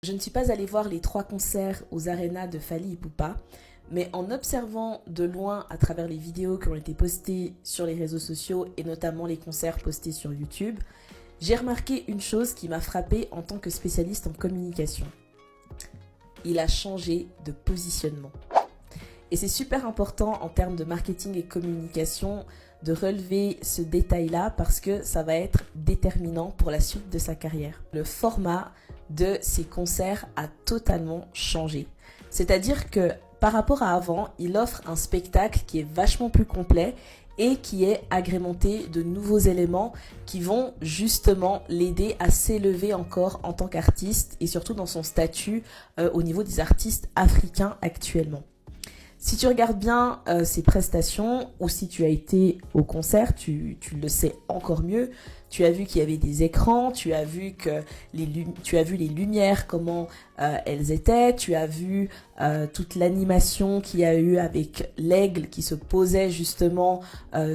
Je ne suis pas allée voir les 3 concerts aux arénas de Fally Ipupa, mais en observant de loin à travers les vidéos qui ont été postées sur les réseaux sociaux et notamment les concerts postés sur YouTube, j'ai remarqué une chose qui m'a frappée en tant que spécialiste en communication. Il a changé de positionnement. Et c'est super important en termes de marketing et communication de relever ce détail-là parce que ça va être déterminant pour la suite de sa carrière. Le format de ses concerts a totalement changé. C'est-à-dire que par rapport à avant, il offre un spectacle qui est vachement plus complet et qui est agrémenté de nouveaux éléments qui vont justement l'aider à s'élever encore en tant qu'artiste et surtout dans son statut au niveau des artistes africains actuellement. Si tu regardes bien ses prestations ou si tu as été au concert, tu le sais encore mieux. Tu as vu qu'il y avait des écrans, tu as vu les lumières, comment elles étaient, tu as vu toute l'animation qu'il y a eu avec l'aigle qui se posait justement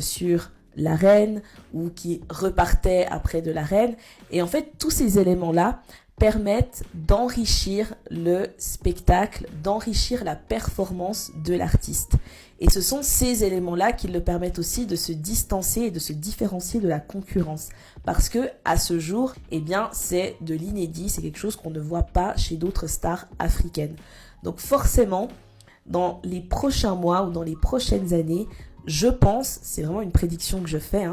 sur l'arène ou qui repartait après de l'arène. Et en fait, tous ces éléments-là permettent d'enrichir le spectacle, d'enrichir la performance de l'artiste. Et ce sont ces éléments-là qui le permettent aussi de se distancer et de se différencier de la concurrence. Parce que, à ce jour, eh bien, c'est de l'inédit, c'est quelque chose qu'on ne voit pas chez d'autres stars africaines. Donc forcément, dans les prochains mois ou dans les prochaines années, je pense, c'est vraiment une prédiction que je fais,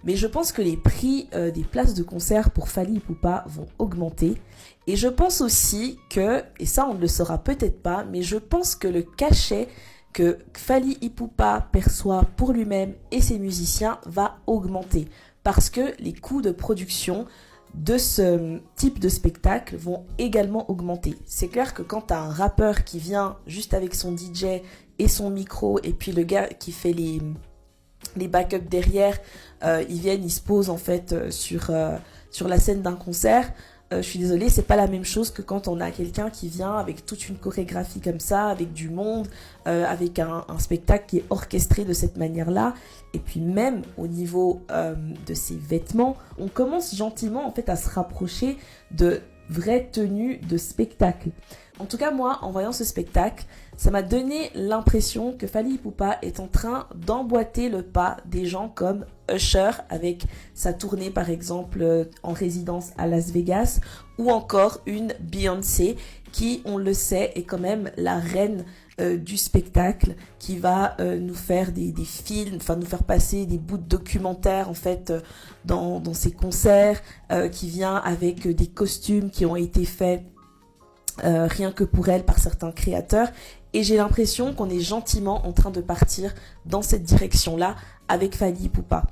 mais je pense que les prix des places de concert pour Fally Ipupa vont augmenter. Et je pense aussi que, et ça on ne le saura peut-être pas, mais je pense que le cachet que Fally Ipupa perçoit pour lui-même et ses musiciens va augmenter. Parce que les coûts de production de ce type de spectacle vont également augmenter. C'est clair que quand tu as un rappeur qui vient juste avec son DJ et son micro, et puis le gars qui fait les backups derrière, ils viennent, ils se posent en fait sur la scène d'un concert. Je suis désolée, c'est pas la même chose que quand on a quelqu'un qui vient avec toute une chorégraphie comme ça, avec du monde, avec un spectacle qui est orchestré de cette manière-là. Et puis même au niveau de ses vêtements, on commence gentiment en fait à se rapprocher de vraies tenues de spectacle. En tout cas, moi, en voyant ce spectacle, ça m'a donné l'impression que Fally Ipupa est en train d'emboîter le pas des gens comme Usher avec sa tournée par exemple en résidence à Las Vegas ou encore une Beyoncé qui, on le sait, est quand même la reine du spectacle qui va nous faire des films, enfin nous faire passer des bouts de documentaires en fait dans ses concerts, qui vient avec des costumes qui ont été faits rien que pour elle par certains créateurs. Et j'ai l'impression qu'on est gentiment en train de partir dans cette direction-là avec Fally Ipupa.